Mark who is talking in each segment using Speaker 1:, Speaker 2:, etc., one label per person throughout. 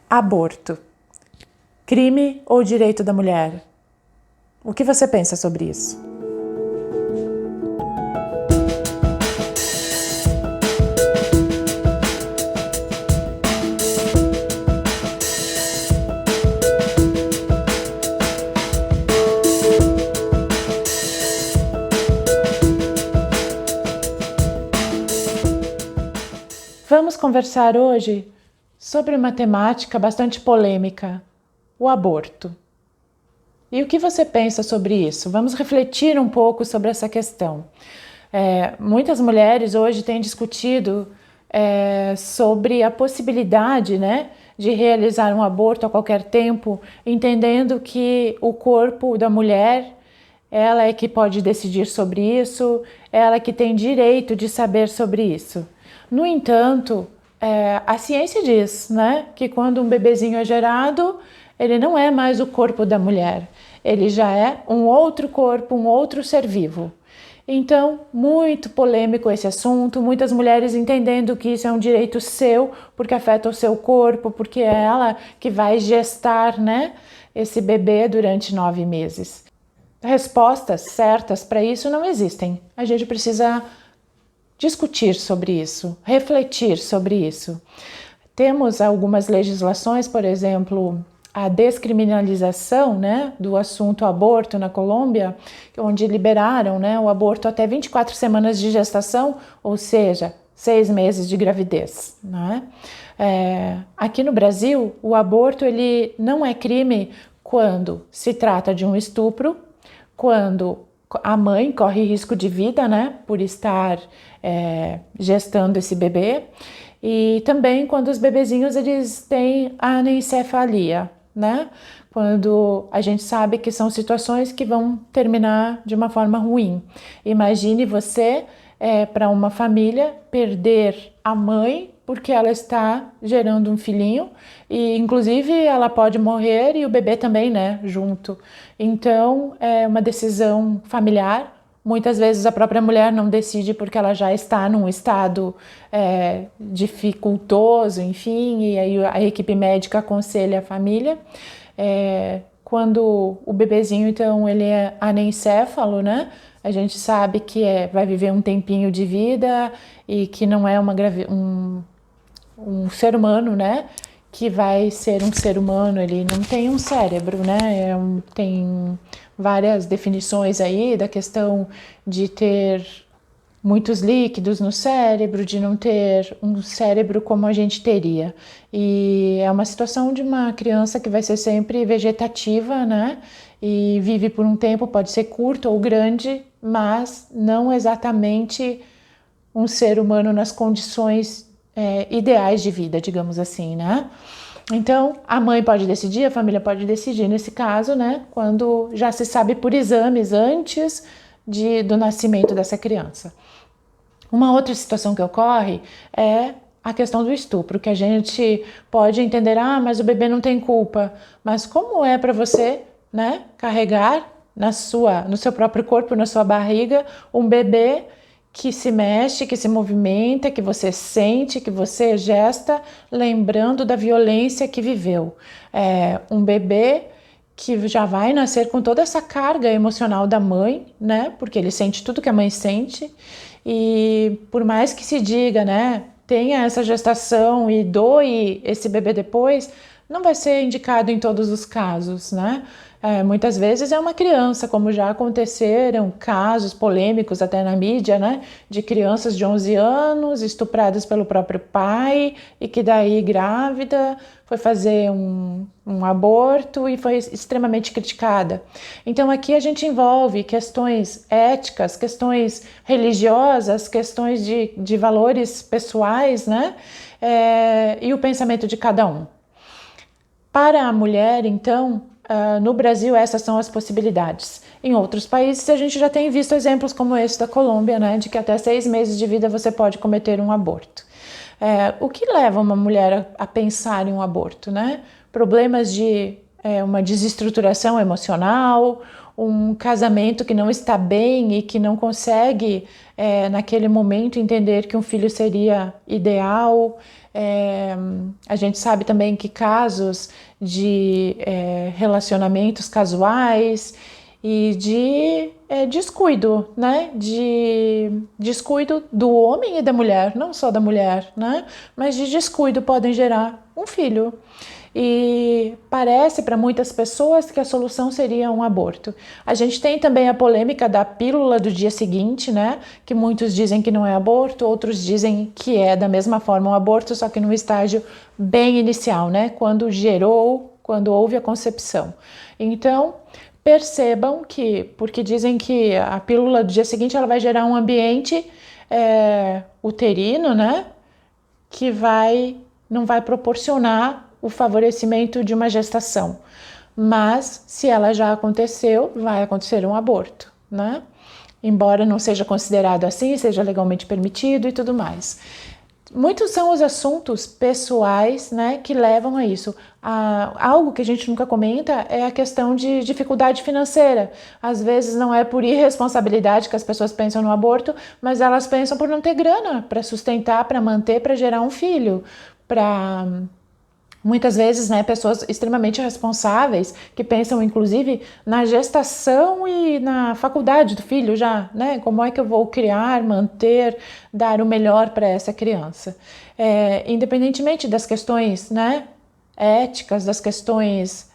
Speaker 1: Aborto. Crime ou direito da mulher? O que você pensa sobre isso? Vamos conversar hoje sobre uma temática bastante polêmica, o aborto. E o que você pensa sobre isso? Vamos refletir um pouco sobre essa questão. Muitas mulheres hoje têm discutido sobre a possibilidade, de realizar um aborto a qualquer tempo, entendendo que o corpo da mulher, ela é que pode decidir sobre isso, ela é que tem direito de saber sobre isso. No entanto, a ciência diz, que quando um bebezinho é gerado, ele não é mais o corpo da mulher, ele já é um outro corpo, um outro ser vivo. Então, muito polêmico esse assunto, muitas mulheres entendendo que isso é um direito seu, porque afeta o seu corpo, porque é ela que vai gestar, esse bebê durante 9 meses. Respostas certas para isso não existem. A gente precisa discutir sobre isso, refletir sobre isso. Temos algumas legislações, por exemplo, a descriminalização, do assunto aborto na Colômbia, onde liberaram, o aborto até 24 semanas de gestação, ou seja, 6 meses de gravidez. Aqui no Brasil, o aborto ele não é crime quando se trata de um estupro, quando a mãe corre risco de vida, por estar gestando esse bebê, e também quando os bebezinhos eles têm anencefalia, quando a gente sabe que são situações que vão terminar de uma forma ruim. Imagine você, para uma família, perder a mãe porque ela está gerando um filhinho e inclusive ela pode morrer e o bebê também, junto. Então é uma decisão familiar. Muitas vezes a própria mulher não decide porque ela já está num estado dificultoso, enfim, e aí a equipe médica aconselha a família. Quando o bebezinho, então, ele é anencéfalo, a gente sabe que vai viver um tempinho de vida e que não é um ser humano, que vai ser um ser humano, ele não tem um cérebro, tem várias definições aí da questão de ter muitos líquidos no cérebro, de não ter um cérebro como a gente teria. E é uma situação de uma criança que vai ser sempre vegetativa, e vive por um tempo, pode ser curto ou grande, mas não exatamente um ser humano nas condições ideais de vida, digamos assim, Então, a mãe pode decidir, a família pode decidir nesse caso, quando já se sabe por exames antes do nascimento dessa criança. Uma outra situação que ocorre é a questão do estupro, que a gente pode entender, mas o bebê não tem culpa. Mas como é para você, carregar no seu próprio corpo, na sua barriga, um bebê que se mexe, que se movimenta, que você sente, que você gesta, lembrando da violência que viveu. Um bebê que já vai nascer com toda essa carga emocional da mãe, porque ele sente tudo que a mãe sente, e por mais que se diga, tenha essa gestação e doe esse bebê depois, não vai ser indicado em todos os casos, muitas vezes é uma criança, como já aconteceram casos polêmicos até na mídia, de crianças de 11 anos estupradas pelo próprio pai e que daí grávida foi fazer um aborto e foi extremamente criticada. Então aqui a gente envolve questões éticas, questões religiosas, questões de valores pessoais, e o pensamento de cada um. Para a mulher, então, no Brasil, essas são as possibilidades. Em outros países, a gente já tem visto exemplos como esse da Colômbia, de que até 6 meses de vida você pode cometer um aborto. O que leva uma mulher a pensar em um aborto? Problemas de uma desestruturação emocional, um casamento que não está bem e que não consegue, naquele momento, entender que um filho seria ideal. A gente sabe também que casos de relacionamentos casuais e de descuido, né? De descuido do homem e da mulher, não só da mulher, né? Mas de descuido podem gerar um filho. E parece para muitas pessoas que a solução seria um aborto. A gente tem também a polêmica da pílula do dia seguinte, né? Que muitos dizem que não é aborto, outros dizem que é da mesma forma um aborto, só que no estágio bem inicial, né? Quando houve a concepção. Então, percebam que, porque dizem que a pílula do dia seguinte ela vai gerar um ambiente uterino, né? Que não vai proporcionar o favorecimento de uma gestação. Mas, se ela já aconteceu, vai acontecer um aborto, né? Embora não seja considerado assim, seja legalmente permitido e tudo mais. Muitos são os assuntos pessoais, né, que levam a isso. Algo que a gente nunca comenta é a questão de dificuldade financeira. Às vezes não é por irresponsabilidade que as pessoas pensam no aborto, mas elas pensam por não ter grana para sustentar, para manter, para gerar um filho, para... Muitas vezes, né, pessoas extremamente responsáveis que pensam, inclusive, na gestação e na faculdade do filho já, né? Como é que eu vou criar, manter, dar o melhor para essa criança? Independentemente das questões, né, éticas, das questões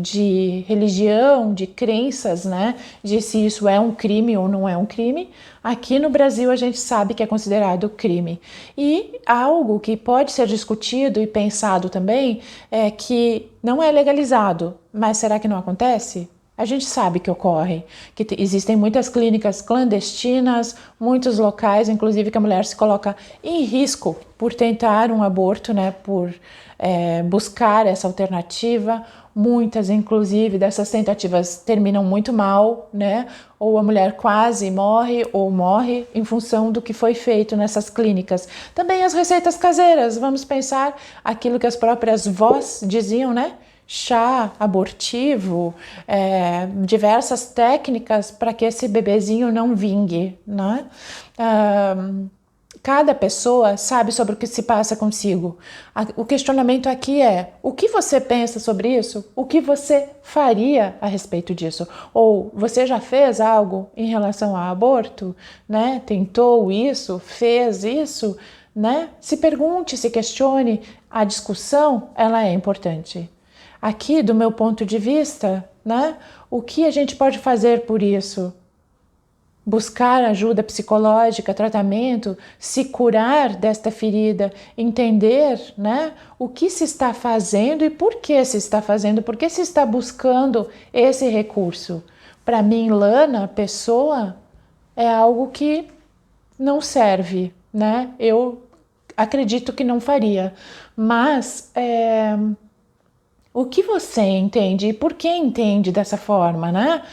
Speaker 1: de religião, de crenças, né, de se isso é um crime ou não é um crime, aqui no Brasil a gente sabe que é considerado crime. E algo que pode ser discutido e pensado também é que não é legalizado, mas será que não acontece? A gente sabe que ocorre, que existem muitas clínicas clandestinas, muitos locais, inclusive que a mulher se coloca em risco por tentar um aborto, né, por buscar essa alternativa. Muitas, inclusive, dessas tentativas terminam muito mal, né? Ou a mulher quase morre ou morre em função do que foi feito nessas clínicas. Também as receitas caseiras, vamos pensar aquilo que as próprias vós diziam, né? Chá abortivo, diversas técnicas para que esse bebezinho não vingue, né? Cada pessoa sabe sobre o que se passa consigo. O questionamento aqui é: o que você pensa sobre isso? O que você faria a respeito disso? Ou você já fez algo em relação ao aborto? Né? Tentou isso? Fez isso? Né? Se pergunte, se questione. A discussão, ela é importante. Aqui, do meu ponto de vista, né? O que a gente pode fazer por isso? Buscar ajuda psicológica, tratamento, se curar desta ferida, entender, né, o que se está fazendo e por que se está fazendo, por que se está buscando esse recurso. Para mim, Lana, pessoa, é algo que não serve, né? Eu acredito que não faria, mas o que você entende e por que entende dessa forma, né?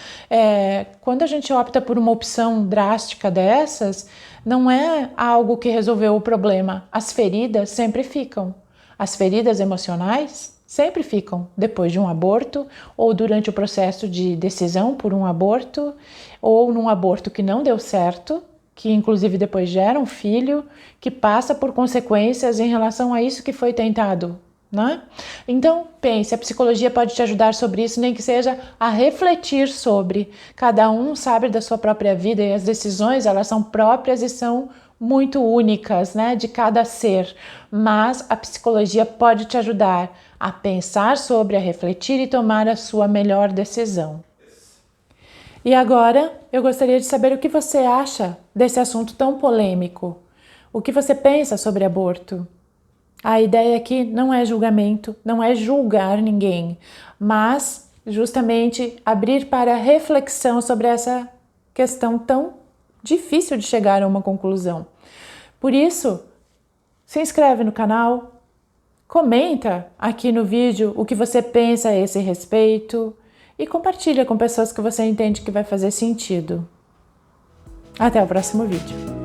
Speaker 1: Quando a gente opta por uma opção drástica dessas, não é algo que resolveu o problema. As feridas sempre ficam. As feridas emocionais sempre ficam depois de um aborto ou durante o processo de decisão por um aborto ou num aborto que não deu certo, que inclusive depois gera um filho, que passa por consequências em relação a isso que foi tentado. Né? Então, pense, a psicologia pode te ajudar sobre isso, nem que seja a refletir sobre. Cada um sabe da sua própria vida e as decisões, elas são próprias e são muito únicas, né, de cada ser. Mas a psicologia pode te ajudar a pensar sobre, a refletir e tomar a sua melhor decisão. E agora, eu gostaria de saber o que você acha desse assunto tão polêmico. O que você pensa sobre aborto? A ideia aqui não é julgamento, não é julgar ninguém, mas justamente abrir para reflexão sobre essa questão tão difícil de chegar a uma conclusão. Por isso, se inscreve no canal, comenta aqui no vídeo o que você pensa a esse respeito e compartilha com pessoas que você entende que vai fazer sentido. Até o próximo vídeo.